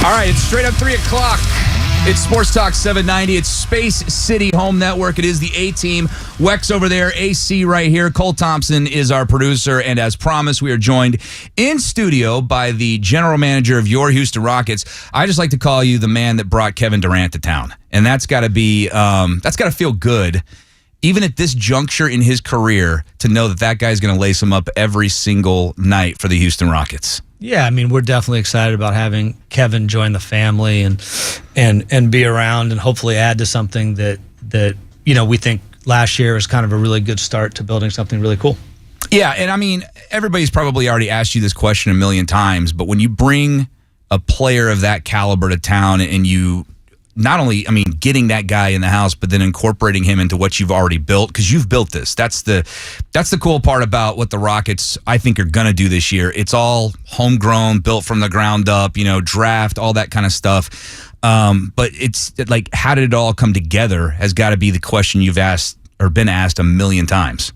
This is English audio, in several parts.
All right, it's straight up 3 o'clock. It's Sports Talk 790. It's Space City Home Network. It is the A-Team. Wex over there, AC right here. Cole Thompson is our producer. And as promised, we are joined in studio by the general manager of your Houston Rockets. I just like to call you the man that brought Kevin Durant to town. And that's got to be, that's got to feel good, even at this juncture in his career, to know that that guy's going to lace him up every single night for the Houston Rockets. Yeah, I mean, we're definitely excited about having Kevin join the family and be around and hopefully add to something that we think last year was kind of a really good start to building something really cool. Yeah, and I mean, everybody's probably already asked you this question a million times, but when you bring a player of that caliber to town and you not only, I mean, getting that guy in the house, but then incorporating him into what you've already built, because you've built this. That's the cool part about what the Rockets, I think, are going to do this year. It's all homegrown, built from the ground up, draft, all that kind of stuff. But it's like, how did it all come together has got to be the question you've asked or been asked a million times.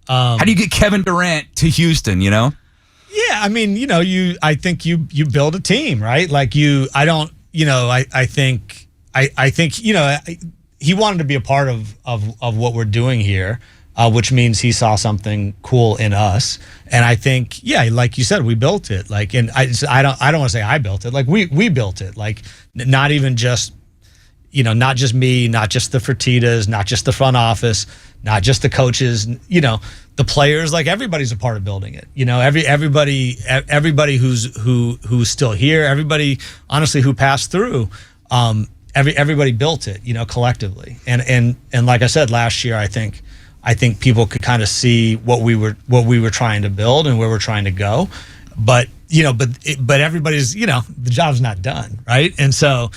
How do you get Kevin Durant to Houston, Yeah, I mean, I think you build a team, right? Like I think he wanted to be a part of what we're doing here, which means he saw something cool in us. And I think, yeah, like you said, we built it. Like, and I don't want to say I built it. Like we built it. Like, not even just, not just me, not just the Fertittas, not just the front office, not just the coaches, the players. Like, everybody's a part of building it. Everybody who's still here, everybody honestly who passed through, everybody built it, collectively. And like I said, last year, I think people could kind of see what we were trying to build and where we're trying to go, but everybody's, the job's not done, right? And so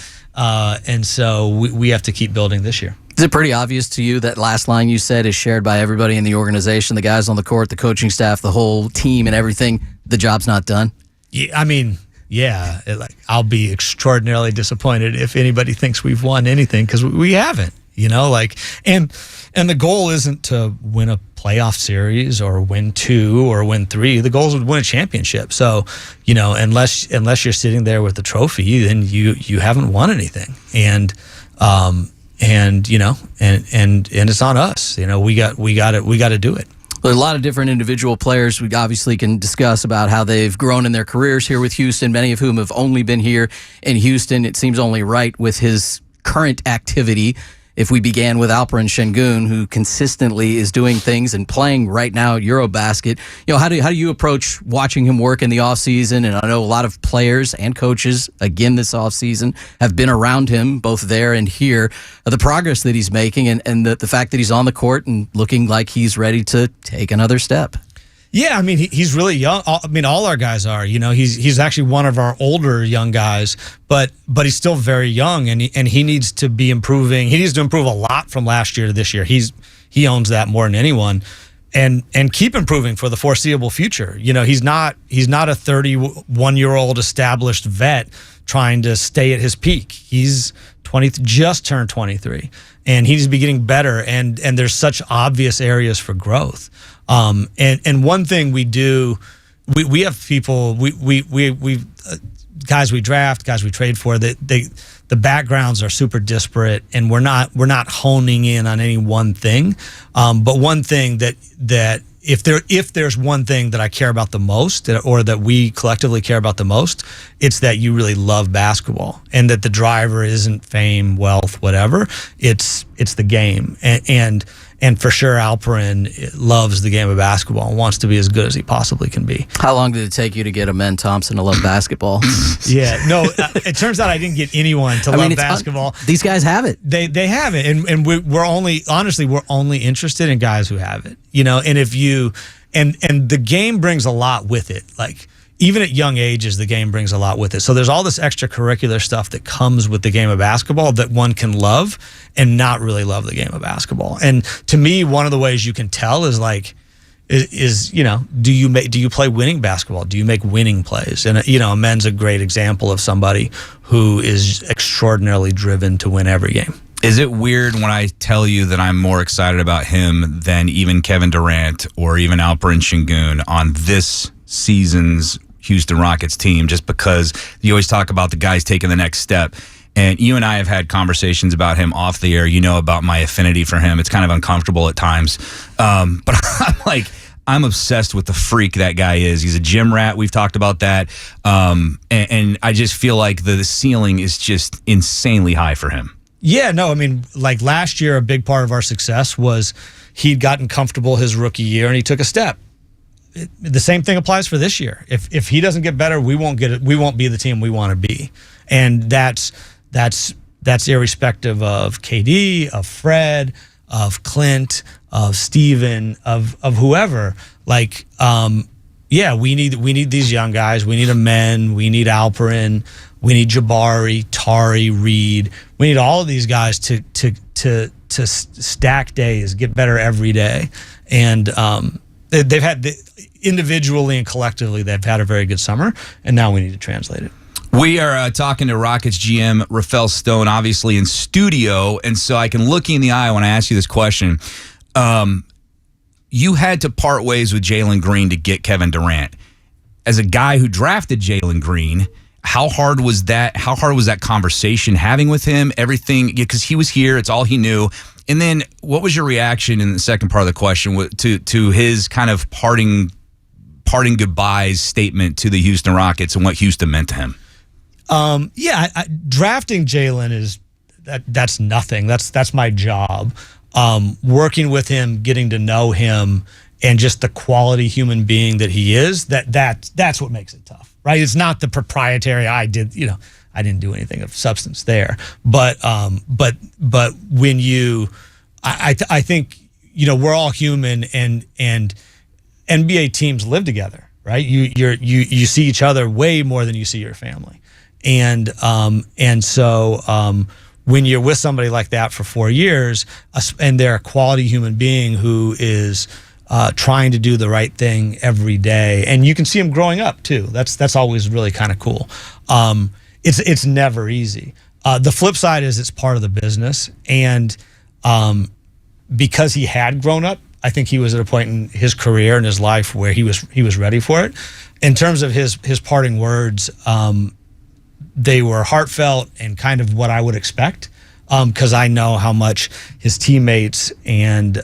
we have to keep building this year. Is it pretty obvious to you that last line you said is shared by everybody in the organization, the guys on the court, the coaching staff, the whole team and everything? The job's not done? Yeah, I mean, yeah. I'll be extraordinarily disappointed if anybody thinks we've won anything, because we haven't, and the goal isn't to win a playoff series or win 2 or win 3. The goal is to win a championship. So, unless you're sitting there with the trophy, then you haven't won anything. And it's on us. We got to do it. There's a lot of different individual players we obviously can discuss about how they've grown in their careers here with Houston, many of whom have only been here in Houston. It seems only right with his current activity. If we began with Alperen Sengun, who consistently is doing things and playing right now at Eurobasket, how do you approach watching him work in the offseason? And I know a lot of players and coaches, again this offseason, have been around him, both there and here, the progress that he's making and the fact that he's on the court and looking like he's ready to take another step. Yeah, I mean, he's really young. I mean, all our guys are. He's actually one of our older young guys, but he's still very young, and he needs to be improving. He needs to improve a lot from last year to this year. He owns that more than anyone, and keep improving for the foreseeable future. He's not a 31-year-old established vet trying to stay at his peak. He's just turned 23, and he's getting better. And there's such obvious areas for growth. And one thing we do, we have people, we guys we draft, guys we trade for, that the backgrounds are super disparate, and we're not honing in on any one thing. But one thing that if there's one thing that I care about the most, or that we collectively care about the most, it's that you really love basketball, and that the driver isn't fame, wealth, whatever. It's the game. And for sure, Alperen loves the game of basketball and wants to be as good as he possibly can be. How long did it take you to get Amen Thompson to love basketball? Yeah, no, it turns out I didn't get anyone to love basketball. These guys have it. They have it, and we're only interested in guys who have it. And if you and the game brings a lot with it. Like, even at young ages, the game brings a lot with it. So there's all this extracurricular stuff that comes with the game of basketball that one can love and not really love the game of basketball. And to me, one of the ways you can tell is do you play winning basketball? Do you make winning plays? And Amen's a great example of somebody who is extraordinarily driven to win every game. Is it weird when I tell you that I'm more excited about him than even Kevin Durant or even Alperen Sengun on this season's Houston Rockets team, just because you always talk about the guys taking the next step. And you and I have had conversations about him off the air. You know about my affinity for him. It's kind of uncomfortable at times. But I'm obsessed with the freak that guy is. He's a gym rat. We've talked about that. And I just feel like the ceiling is just insanely high for him. Yeah, no, I mean, like last year, a big part of our success was he'd gotten comfortable his rookie year and he took a step. The same thing applies for this year. If he doesn't get better, we won't get it. We won't be the team we want to be. And that's irrespective of KD, of Fred, of Clint, of Steven, of whoever. Like, yeah, we need these young guys. We need Amen. We need Alperin. We need Jabari, Tari, Reed. We need all of these guys to stack days, get better every day. And they've had individually and collectively, they've had a very good summer. And now we need to translate it. We are talking to Rockets GM Rafael Stone, obviously in studio, and so I can look you in the eye when I ask you this question. You had to part ways with Jalen Green to get Kevin Durant. As a guy who drafted Jalen Green, how hard was that? How hard was that conversation having with him? Everything, because he was here, it's all he knew. And then, what was your reaction in the second part of the question to his kind of parting goodbyes statement to the Houston Rockets and what Houston meant to him? Drafting Jalen is that's nothing. That's my job. Working with him, getting to know him, and just the quality human being that he is. That's what makes it tough, right? It's not the proprietary. I didn't do anything of substance there. But when you, I think we're all human, and NBA teams live together, right? You see each other way more than you see your family. And so when you're with somebody like that for 4 years, and they're a quality human being who is trying to do the right thing every day, and you can see him growing up too. That's always really kind of cool. It's never easy. The flip side is it's part of the business, and because he had grown up, I think he was at a point in his career and his life where he was ready for it. In terms of his parting words, they were heartfelt and kind of what I would expect, because I know how much his teammates and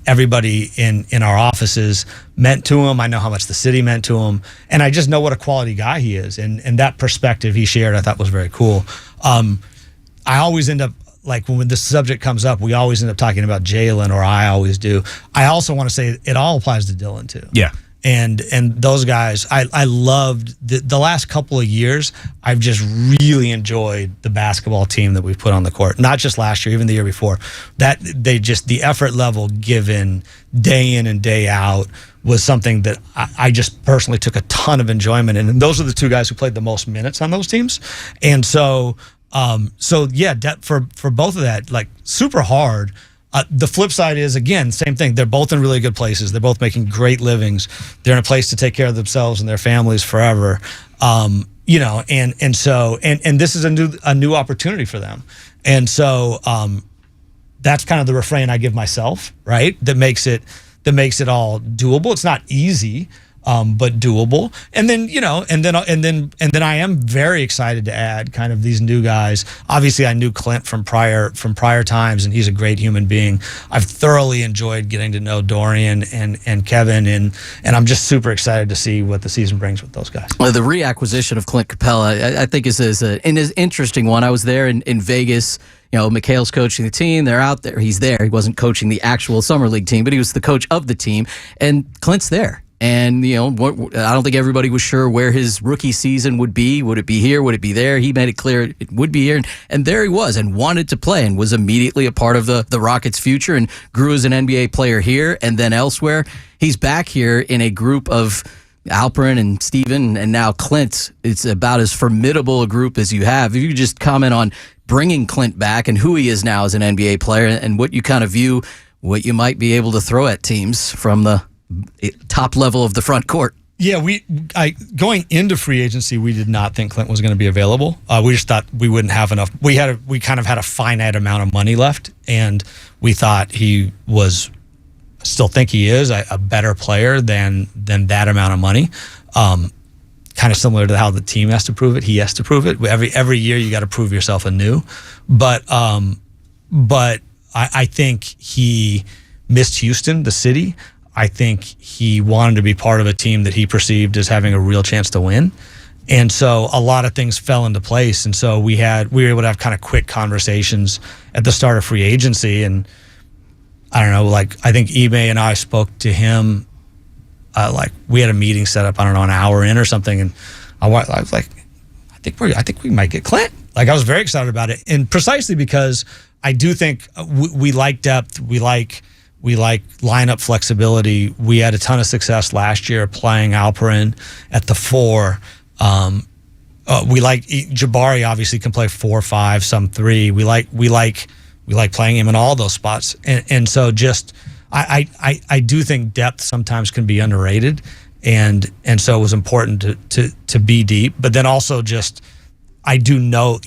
everybody in our offices meant to him. I know how much the city meant to him, and I just know what a quality guy he is. And that perspective he shared, I thought was very cool. I always end up, like, when this subject comes up, we always end up talking about Jalen, or I always do. I also want to say it all applies to Dillon too. Yeah. And those guys, I loved the last couple of years. I've just really enjoyed the basketball team that we've put on the court. Not just last year, even the year before. That the effort level given day in and day out was something that I just personally took a ton of enjoyment in. And those are the two guys who played the most minutes on those teams. And so yeah, for both of that, like, super hard. The flip side is, again, same thing. They're both in really good places. They're both making great livings. They're in a place to take care of themselves and their families forever. And this is a new opportunity for them. And so that's kind of the refrain I give myself, right? That makes it all doable. It's not easy, but doable. And then I am very excited to add kind of these new guys. Obviously, I knew Clint from prior times, and he's a great human being. I've thoroughly enjoyed getting to know Dorian and Kevin, and I'm just super excited to see what the season brings with those guys. Well, the reacquisition of Clint Capela, I think is an interesting one. I was there in Vegas. Mikhail's coaching the team. They're out there. He's there. He wasn't coaching the actual summer league team, but he was the coach of the team, and Clint's there. And, I don't think everybody was sure where his rookie season would be. Would it be here? Would it be there? He made it clear it would be here. And there he was, and wanted to play, and was immediately a part of the Rockets' future, and grew as an NBA player here and then elsewhere. He's back here in a group of Alperin and Steven and now Clint. It's about as formidable a group as you have. If you could just comment on bringing Clint back and who he is now as an NBA player, and what you kind of view, what you might be able to throw at teams from the top level of the front court. Yeah, going into free agency, we did not think Clint was going to be available. We just thought we wouldn't have enough. We kind of had a finite amount of money left, and we thought he was still think he is a better player than that amount of money. Kind of similar to how the team has to prove it. He has to prove it. Every year you got to prove yourself anew. But I think he missed Houston, the city. I think he wanted to be part of a team that he perceived as having a real chance to win. And so a lot of things fell into place. And so we were able to have kind of quick conversations at the start of free agency. And I don't know, like, I think Ime and I spoke to him, like, we had a meeting set up, I don't know, an hour in or something. And I was like, I think we might get Clint. Like, I was very excited about it. And precisely because I do think we like depth. We like lineup flexibility. We had a ton of success last year playing Alperin at the 4. We like Jabari. Obviously, can play 4, 5, some 3. We like playing him in all those spots. And so just I do think depth sometimes can be underrated, and so it was important to be deep. But then also just I do know,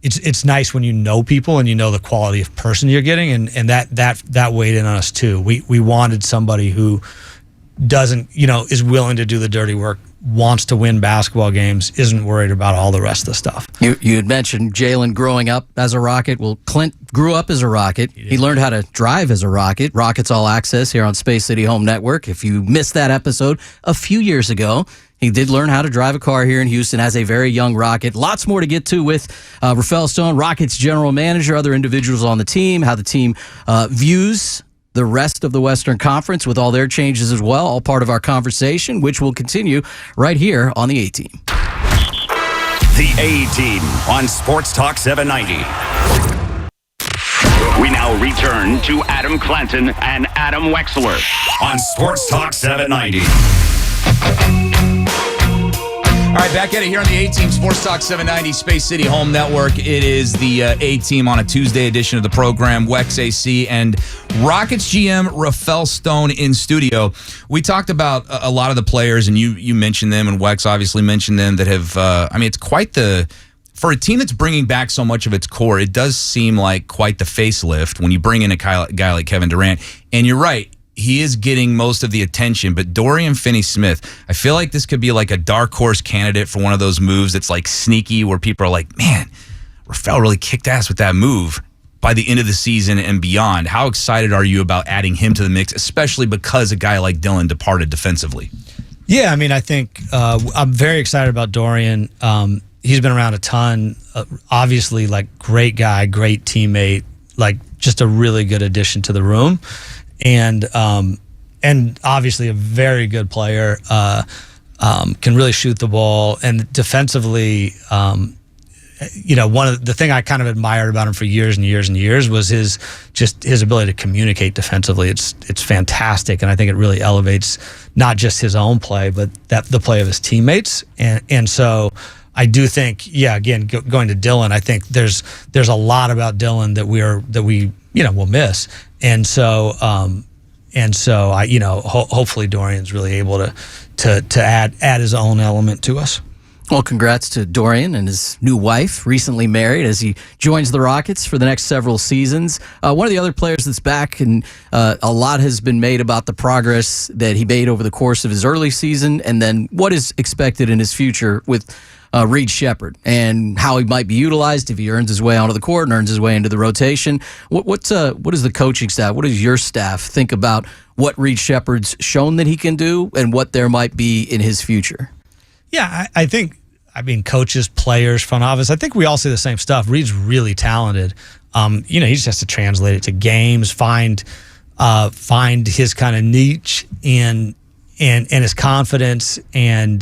it's nice when you know people and you know the quality of person you're getting, and that weighed in on us too. We wanted somebody who doesn't, is willing to do the dirty work, wants to win basketball games, isn't worried about all the rest of the stuff. You had mentioned Jalen growing up as a Rocket. Well, Clint grew up as a Rocket. He learned how to drive as a Rocket. Rockets All Access here on Space City Home Network. If you missed that episode a few years ago, he did learn how to drive a car here in Houston as a very young Rocket. Lots more to get to with Rafael Stone, Rockets general manager, other individuals on the team, how the team views the rest of the Western Conference with all their changes as well, all part of our conversation, which will continue right here on the A-Team. The A-Team on Sports Talk 790. We now return to Adam Clanton and Adam Wexler on Sports Talk 790. All right, back at it here on the A-Team, Sports Talk 790, Space City Home Network. It is the A-Team on a Tuesday edition of the program. Wex AC and Rockets GM Rafael Stone in studio. We talked about a lot of the players, and you mentioned them, and Wex obviously mentioned them, that have, it's quite the... For a team that's bringing back so much of its core, it does seem like quite the facelift when you bring in a guy like Kevin Durant. And you're right. He is getting most of the attention, but Dorian Finney-Smith, I feel like this could be like a dark horse candidate for one of those moves that's like sneaky, where people are like, man, Rafael really kicked ass with that move by the end of the season and beyond. How excited are you about adding him to the mix, especially because a guy like Dillon departed defensively? Yeah, I think I'm very excited about Dorian. He's been around a ton. Obviously, like, great guy, great teammate, like just a really good addition to the room. And obviously a very good player, can really shoot the ball, and defensively, one of the thing I kind of admired about him for years and years and years was his ability to communicate defensively. It's fantastic, and I think it really elevates not just his own play, but the play of his teammates. And so I do think, again, going to Dillon, I think there's a lot about Dillon that we will miss. And so I, hopefully Dorian's really able to add his own element to us. Well, congrats to Dorian and his new wife, recently married, as he joins the Rockets for the next several seasons. One of the other players that's back, and a lot has been made about the progress that he made over the course of his early season, and then what is expected in his future with Reed Sheppard, and how he might be utilized if he earns his way onto the court and earns his way into the rotation. What does the coaching staff, what does your staff think about what Reed Sheppard's shown that he can do and what there might be in his future? Yeah, I think, coaches, players, front office, I think we all say the same stuff. Reed's really talented. He just has to translate it to games, find his kind of niche and his confidence, and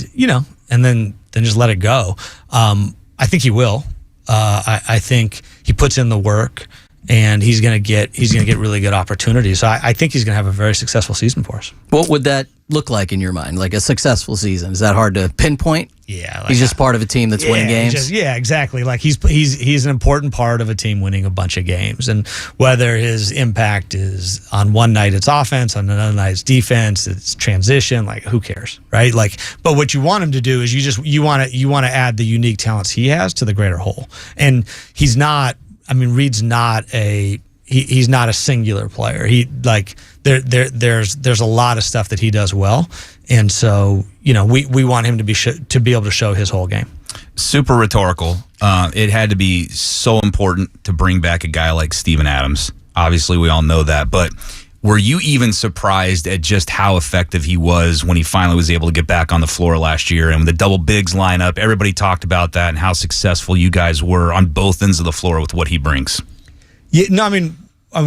then just let it go. I think he will. I think he puts in the work, and he's gonna get really good opportunities. So I think he's gonna have a very successful season for us. What would that look like in your mind? Like a successful season? Is that hard to pinpoint? Yeah, like he's just part of a team that's winning games. Exactly. Like he's an important part of a team winning a bunch of games, and whether his impact is on one night it's offense, on another night it's defense, it's transition. Like, who cares, right? Like, but what you want him to do is you want to add the unique talents he has to the greater whole, and he's not. Reed's not a he's not a singular player. He like there's a lot of stuff that he does well, and so we want him to be able to show his whole game. Super rhetorical. It had to be so important to bring back a guy like Steven Adams. Obviously, we all know that, but were you even surprised at just how effective he was when he finally was able to get back on the floor last year? And with the double bigs lineup, everybody talked about that and how successful you guys were on both ends of the floor with what he brings. Yeah, no, I mean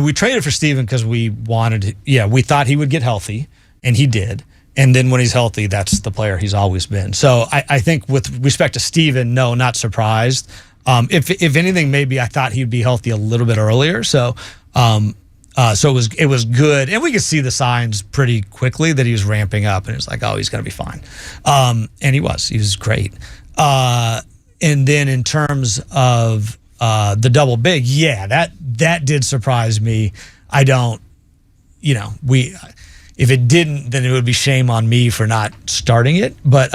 we traded for Steven because we thought he would get healthy, and he did. And then when he's healthy, that's the player he's always been. So I think with respect to Steven, no, not surprised. If anything, maybe I thought he'd be healthy a little bit earlier. So it was good, and we could see the signs pretty quickly that he was ramping up, and it was like, oh, he's going to be fine. And he was great. And then in terms of the double big, that did surprise me. I don't, if it didn't, then it would be shame on me for not starting it, but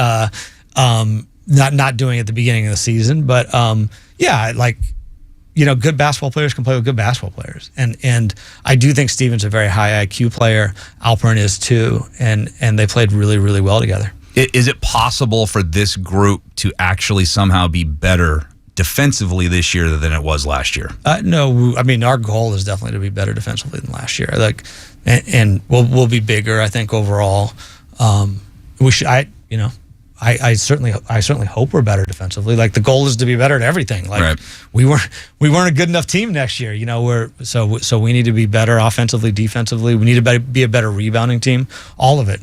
not doing it at the beginning of the season. But good basketball players can play with good basketball players, and I do think Steven's a very high IQ player. Alpern is too, and they played really, really well together. Is it possible for this group to actually somehow be better defensively this year than it was last year? No, I mean our goal is definitely to be better defensively than last year. And we'll be bigger, I think, overall. We should, I certainly hope we're better defensively. Like the goal is to be better at everything. Like right. we weren't a good enough team next year. So we need to be better offensively, defensively. We need to be a better rebounding team. All of it.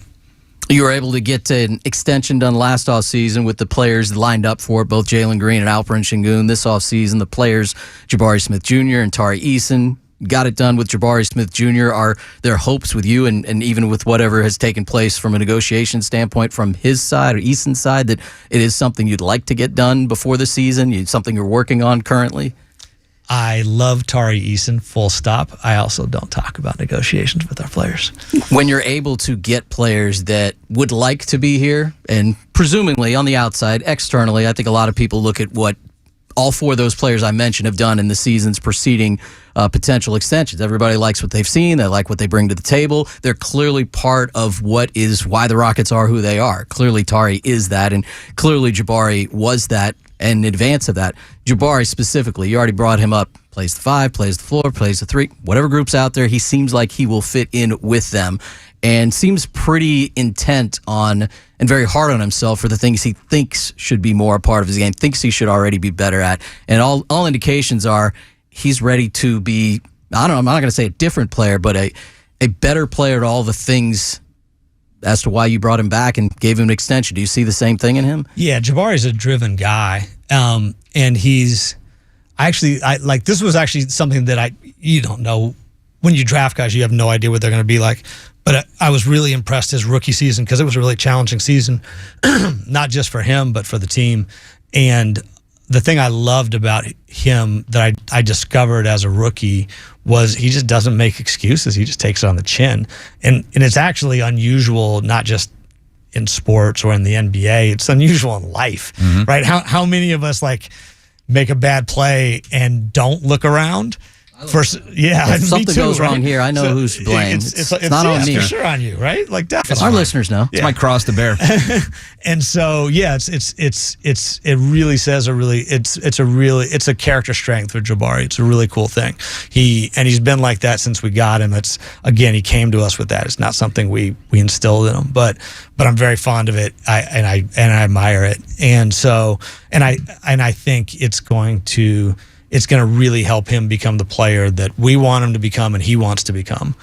You were able to get an extension done last offseason with the players lined up for it, both Jalen Green and Alperen Sengun. This offseason, the players, Jabari Smith Jr. and Tari Eason, got it done with Jabari Smith Jr. Are there hopes with you and even with whatever has taken place from a negotiation standpoint from his side or Eason's side that it is something you'd like to get done before the season, something you're working on currently? I love Tari Eason, full stop. I also don't talk about negotiations with our players. When you're able to get players that would like to be here, and presumably on the outside, externally, I think a lot of people look at what all four of those players I mentioned have done in the seasons preceding potential extensions. Everybody likes what they've seen. They like what they bring to the table. They're clearly part of what is why the Rockets are who they are. Clearly Tari is that, and clearly Jabari was that. And in advance of that, Jabari specifically, you already brought him up, plays the 5, plays the floor, plays the 3, whatever group's out there, he seems like he will fit in with them and seems pretty intent on and very hard on himself for the things he thinks should be more a part of his game, thinks he should already be better at. And all indications are he's ready to be, I'm not going to say a different player, but a better player at all the things as to why you brought him back and gave him an extension. Do you see the same thing in him? Yeah, Jabari's a driven guy. And this was actually something that you don't know. When you draft guys, you have no idea what they're going to be like. But I was really impressed his rookie season because it was a really challenging season, not just for him, but for the team. And the thing I loved about him that I discovered as a rookie was he just doesn't make excuses. He just takes it on the chin. And it's actually unusual, not just in sports or in the NBA. It's unusual in life, right? How many of us make a bad play and don't look around? If something goes wrong here, I know who's to blame. It's not on me. For sure on you, right? Like definitely. Our listeners know. It's my cross to bear. And so it really says it's a character strength for Jabari. It's a really cool thing. He's been like that since we got him. He came to us with that. It's not something we instilled in him, but I'm very fond of it. I admire it. And so I think it's going to really help him become the player that we want him to become and he wants to become.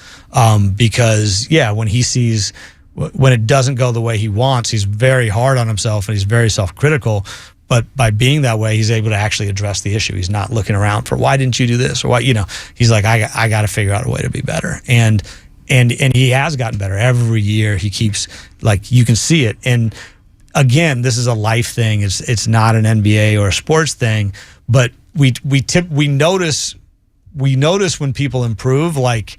Because when it doesn't go the way he wants, he's very hard on himself and he's very self-critical. But by being that way, he's able to actually address the issue. He's not looking around for why didn't you do this or why, he's like, I got to figure out a way to be better. And he has gotten better every year. He keeps, you can see it. And again, this is a life thing. It's not an NBA or a sports thing, but we notice when people improve at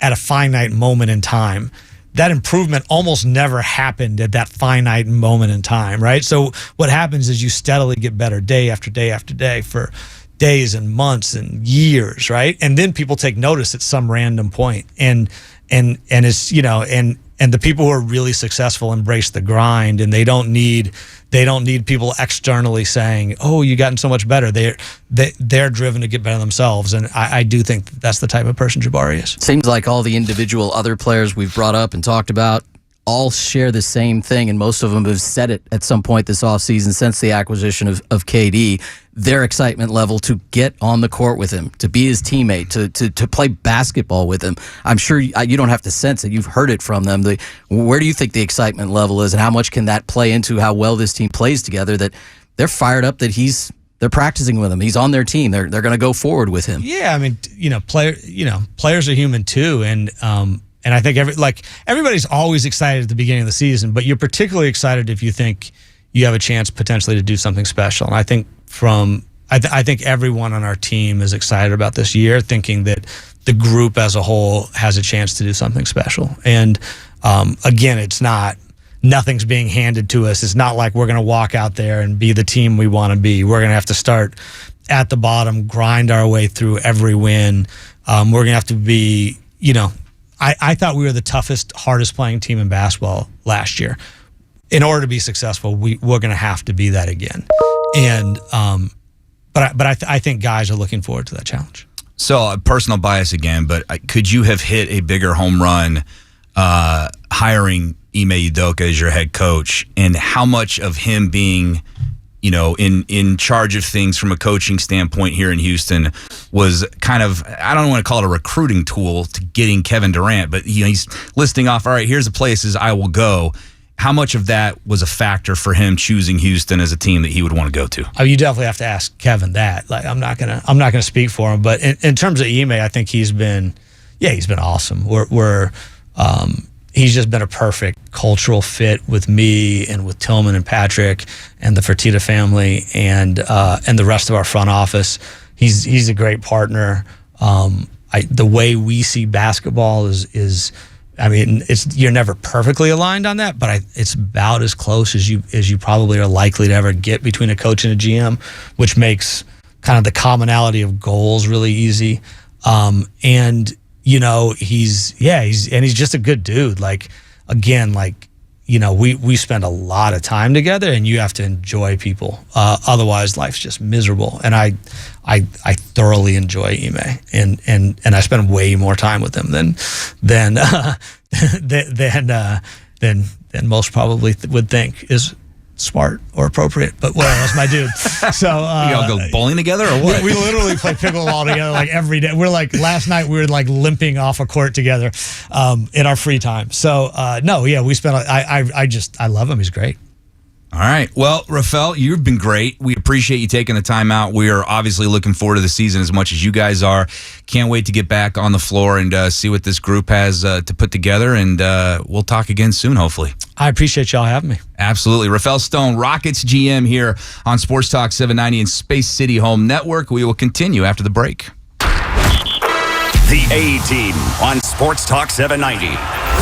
a finite moment in time. That improvement almost never happened at that finite moment in time, right? So what happens is you steadily get better day after day after day for days and months and years, right? And then people take notice at some random point, and it's, you know, and the people who are really successful embrace the grind, and they don't need people externally saying, "Oh, you gotten so much better." They're driven to get better themselves, and I do think that's the type of person Jabari is. Seems like all the individual other players we've brought up and talked about all share the same thing, and most of them have said it at some point this offseason since the acquisition of KD, their excitement level to get on the court with him, to be his teammate, to play basketball with him. I'm sure you don't have to sense it. You've heard it from them. Where do you think the excitement level is, and how much can that play into how well this team plays together, that they're fired up that they're practicing with him. He's on their team. They're going to go forward with him. Yeah, I mean, players are human too, and I think everybody's always excited at the beginning of the season, but you're particularly excited if you think you have a chance potentially to do something special. And I think I think everyone on our team is excited about this year, thinking that the group as a whole has a chance to do something special. And again, nothing's being handed to us. It's not like we're going to walk out there and be the team we want to be. We're going to have to start at the bottom, grind our way through every win. We're going to have to be, I thought we were the toughest, hardest playing team in basketball last year. In order to be successful, we're going to have to be that again. And but I think guys are looking forward to that challenge. So, personal bias again, but could you have hit a bigger home run hiring Ime Udoka as your head coach, and how much of him being, in charge of things from a coaching standpoint here in Houston was kind of, I don't want to call it a recruiting tool to getting Kevin Durant, but he's listing off, all right, here's the places I will go. How much of that was a factor for him choosing Houston as a team that he would want to go to? Oh, you definitely have to ask Kevin that. Like, I'm not gonna speak for him, but in terms of Ime, I think he's been awesome. He's just been a perfect cultural fit with me and with Tillman and Patrick and the Fertitta family and the rest of our front office. He's a great partner. The way we see basketball is I mean, you're never perfectly aligned on that, but it's about as close as you probably are likely to ever get between a coach and a GM, which makes kind of the commonality of goals really easy. He's just a good dude. Like, again, we spend a lot of time together, and you have to enjoy people. Otherwise, life's just miserable. And I thoroughly enjoy Ime, and I spend way more time with him than most probably would think is smart or appropriate. But whatever, that's my dude. So you all go bowling together or what? We literally play pickleball together like every day. We're like, last night we were like limping off a court together in our free time. So we spent. I love him. He's great. All right. Well, Rafael, you've been great. We appreciate you taking the time out. We are obviously looking forward to the season as much as you guys are. Can't wait to get back on the floor and see what this group has to put together. And we'll talk again soon, hopefully. I appreciate y'all having me. Absolutely. Rafael Stone, Rockets GM here on Sports Talk 790 and Space City Home Network. We will continue after the break. The A-Team on Sports Talk 790.